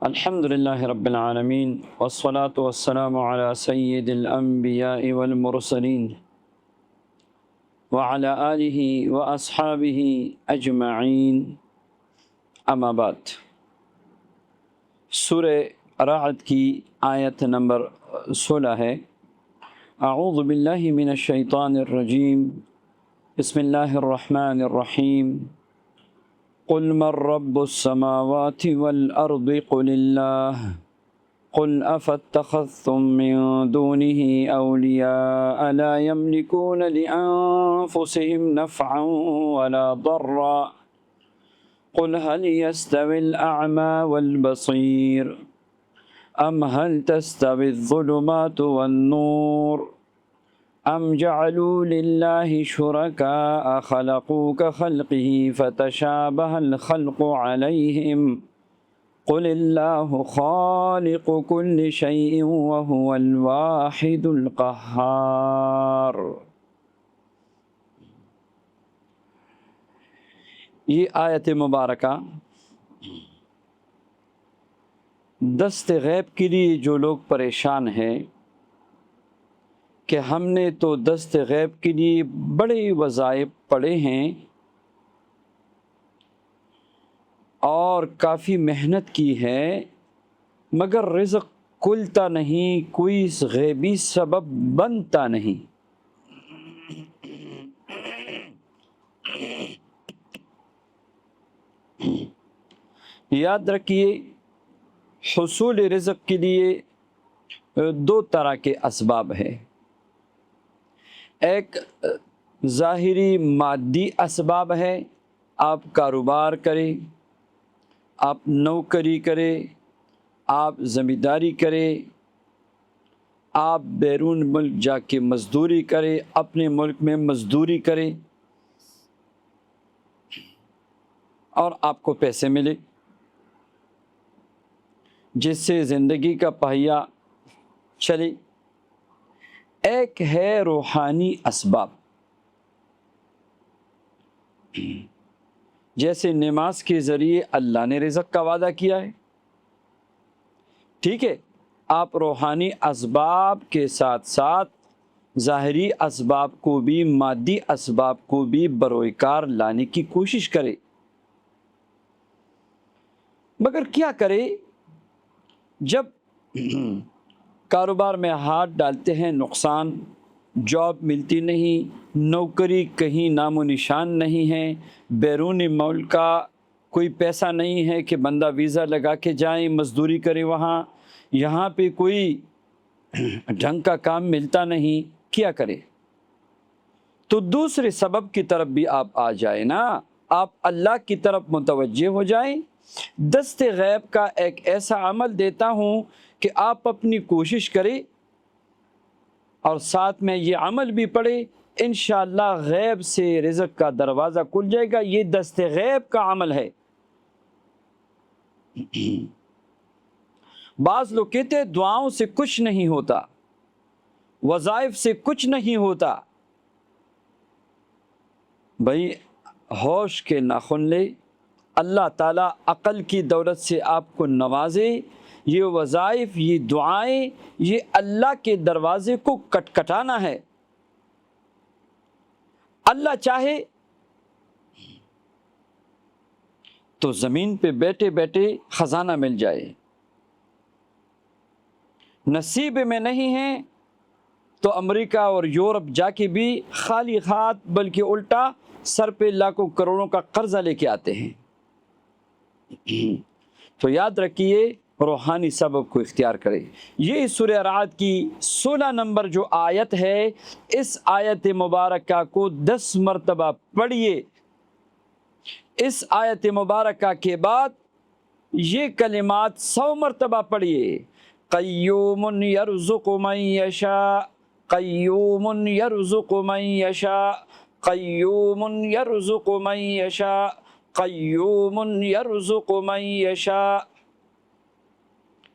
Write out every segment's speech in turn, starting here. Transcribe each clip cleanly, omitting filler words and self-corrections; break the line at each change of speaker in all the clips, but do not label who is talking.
الحمد لله رب العالمين والصلاة والسلام على سيد الأنبياء والمرسلين وعلى آله وأصحابه أجمعين أما بعد۔ سورہ رعد کی آیت نمبر 16 ہے۔ اعوذ باللہ من الشیطان الرجیم، بسم اللہ الرحمن الرحیم۔ قل من رب السماوات والأرض قل الله قل أفاتخذتم من دونه أولياء لا يملكون لأنفسهم نفعا ولا ضرا قل هل يستوي الأعمى والبصير أم هل تستوي الظلمات والنور أم جعلوا لله شركاء خلقوا كخلقه فتشابه الخلق عليهم قل الله خالق كل شيء وهو الواحد القهار۔ یہ آیت مبارکہ دست غیب کے لیے جو لوگ پریشان ہیں کہ ہم نے تو دست غیب کے لیے بڑے وظائف پڑھے ہیں اور کافی محنت کی ہے، مگر رزق کھلتا نہیں، کوئی غیبی سبب بنتا نہیں۔ یاد رکھیے، حصول رزق کے لیے دو طرح کے اسباب ہیں۔ ایک ظاہری مادی اسباب ہے، آپ کاروبار کریں، آپ نوکری کریں، آپ زمینداری کریں، آپ بیرون ملک جا کے مزدوری کریں، اپنے ملک میں مزدوری کریں اور آپ کو پیسے ملے جس سے زندگی کا پہیہ چلے۔ ایک ہے روحانی اسباب، جیسے نماز کے ذریعے اللہ نے رزق کا وعدہ کیا ہے، ٹھیک ہے، آپ روحانی اسباب کے ساتھ ساتھ ظاہری اسباب کو بھی، مادی اسباب کو بھی بروئے کار لانے کی کوشش کریں۔ مگر کیا کرے، جب کاروبار میں ہاتھ ڈالتے ہیں نقصان، جاب ملتی نہیں، نوکری کہیں نام و نشان نہیں ہے، بیرون ملک کا کوئی پیسہ نہیں ہے کہ بندہ ویزا لگا کے جائیں مزدوری کرے وہاں، یہاں پہ کوئی ڈھنگ کا کام ملتا نہیں، کیا کرے؟ تو دوسرے سبب کی طرف بھی آپ آ جائیں نا، آپ اللہ کی طرف متوجہ ہو جائیں۔ دست غیب کا ایک ایسا عمل دیتا ہوں کہ آپ اپنی کوشش کریں اور ساتھ میں یہ عمل بھی پڑھیں، انشاءاللہ غیب سے رزق کا دروازہ کھل جائے گا۔ یہ دست غیب کا عمل ہے۔ بعض لوگ کہتے ہیں دعاؤں سے کچھ نہیں ہوتا، وظائف سے کچھ نہیں ہوتا۔ بھائی ہوش کے ناخن لے، اللہ تعالیٰ عقل کی دولت سے آپ کو نوازے، یہ وظائف، یہ دعائیں، یہ اللہ کے دروازے کو کٹکھٹانا ہے۔ اللہ چاہے تو زمین پہ بیٹھے بیٹھے خزانہ مل جائے، نصیب میں نہیں ہے تو امریکہ اور یورپ جا کے بھی خالی ہاتھ بلکہ الٹا سر پہ لاکھوں کروڑوں کا قرضہ لے کے آتے ہیں۔ تو یاد رکھیے، روحانی سبب کو اختیار کرے۔ یہ سورہ رعد کی 16 نمبر جو آیت ہے، اس آیت مبارکہ کو 10 مرتبہ پڑھیے۔ اس آیت مبارکہ کے بعد یہ کلمات 100 مرتبہ پڑھیے۔ قیوم یرزق من یشاء، قیوم یرزق من یشاء، قیوم یرزق من یشاء، قیوم یرزق من یشاء۔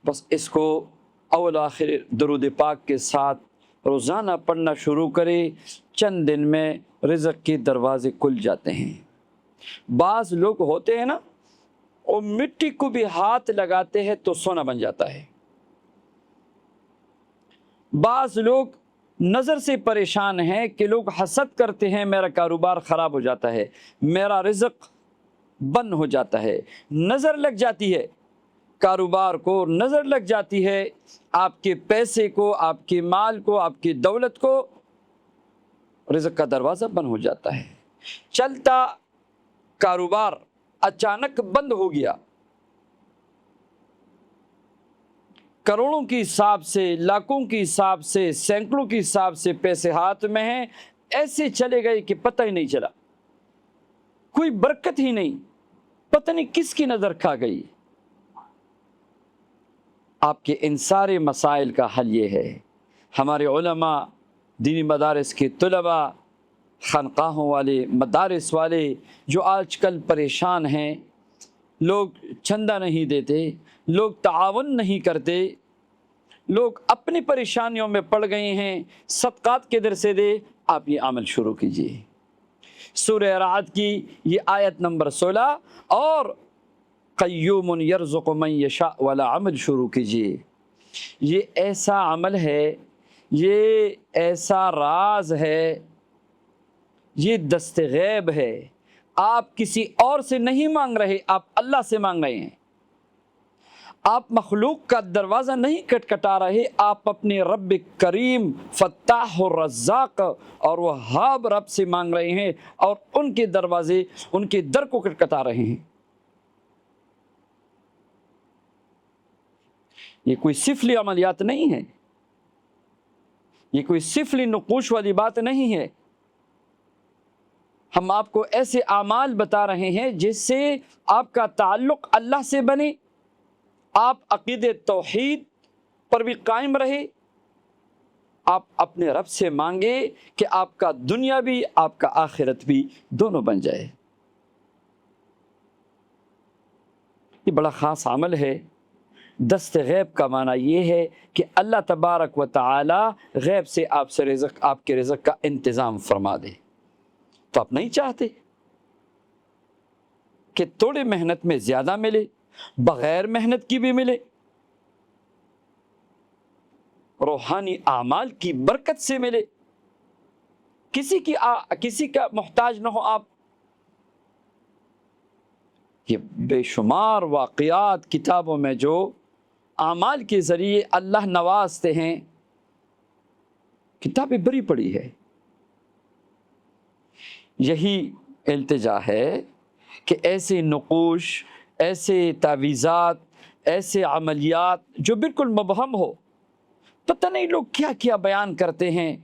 بس اس کو اول آخر درود پاک کے ساتھ روزانہ پڑھنا شروع کرے، چند دن میں رزق کے دروازے کھل جاتے ہیں۔ بعض لوگ ہوتے ہیں نا اور مٹی کو بھی ہاتھ لگاتے ہیں تو سونا بن جاتا ہے۔ بعض لوگ نظر سے پریشان ہیں کہ لوگ حسد کرتے ہیں، میرا کاروبار خراب ہو جاتا ہے، میرا رزق بند ہو جاتا ہے، نظر لگ جاتی ہے کاروبار کو، نظر لگ جاتی ہے آپ کے پیسے کو، آپ کے مال کو، آپ کی دولت کو، رزق کا دروازہ بند ہو جاتا ہے۔ چلتا کاروبار اچانک بند ہو گیا، کروڑوں کے حساب سے، لاکھوں کے حساب سے، سینکڑوں کے حساب سے پیسے ہاتھ میں ہیں، ایسے چلے گئے کہ پتہ ہی نہیں چلا، کوئی برکت ہی نہیں، پتہ نہیں کس کی نظر کھا گئی۔ آپ کے ان سارے مسائل کا حل یہ ہے، ہمارے علماء، دینی مدارس کے طلباء، خانقاہوں والے، مدارس والے جو آج کل پریشان ہیں، لوگ چندہ نہیں دیتے، لوگ تعاون نہیں کرتے، لوگ اپنی پریشانیوں میں پڑ گئے ہیں، صدقات کے در سے دے، آپ یہ عمل شروع کیجئے۔ سورہ رعد کی یہ آیت نمبر 16 اور قیوم یرزق من یشاء والا عمل شروع کیجئے۔ یہ ایسا عمل ہے، یہ ایسا راز ہے، یہ دست غیب ہے، آپ کسی اور سے نہیں مانگ رہے، آپ اللہ سے مانگ رہے ہیں۔ آپ مخلوق کا دروازہ نہیں کٹکھٹا رہے، آپ اپنے رب کریم فتاح و رزاق اور وہاب رب سے مانگ رہے ہیں، اور ان کے دروازے، ان کے در کو کٹکھٹا رہے ہیں۔ یہ کوئی سفلی عملیات نہیں ہے، یہ کوئی سفلی نقوش والی بات نہیں ہے۔ ہم آپ کو ایسے اعمال بتا رہے ہیں جس سے آپ کا تعلق اللہ سے بنے، آپ عقیدہ توحید پر بھی قائم رہے، آپ اپنے رب سے مانگے کہ آپ کا دنیا بھی، آپ کا آخرت بھی دونوں بن جائے۔ یہ بڑا خاص عمل ہے۔ دست غیب کا معنی یہ ہے کہ اللہ تبارک و تعالی غیب سے آپ کے رزق کا انتظام فرما دے۔ تو آپ نہیں چاہتے کہ تھوڑے محنت میں زیادہ ملے، بغیر محنت کی بھی ملے، روحانی اعمال کی برکت سے ملے، کسی کا محتاج نہ ہو آپ۔ یہ بے شمار واقعات کتابوں میں جو اعمال کے ذریعے اللہ نوازتے ہیں، کتابیں بری پڑی ہے۔ یہی التجا ہے کہ ایسے نقوش، ایسے تعویذات، ایسے عملیات جو بالکل مبہم ہو، پتہ نہیں لوگ کیا کیا بیان کرتے ہیں،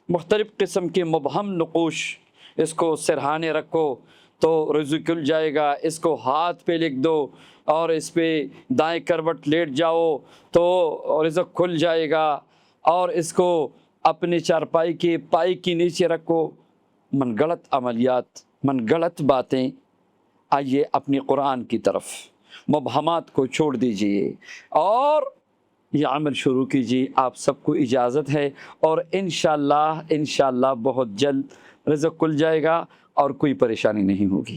مختلف قسم کے مبہم نقوش، اس کو سرہانے رکھو تو رزق کھل جائے گا، اس کو ہاتھ پہ لکھ دو اور اس پہ دائیں کروٹ لیٹ جاؤ تو رزق کھل جائے گا، اور اس کو اپنے چارپائی کے پائی کے نیچے رکھو۔ من گڑت عملیات، من گڑت باتیں۔ آئیے اپنی قرآن کی طرف، مبہمات کو چھوڑ دیجئے اور یہ عمل شروع کیجئے۔ آپ سب کو اجازت ہے، اور انشاءاللہ بہت جلد رزق کھل جائے گا اور کوئی پریشانی نہیں ہوگی۔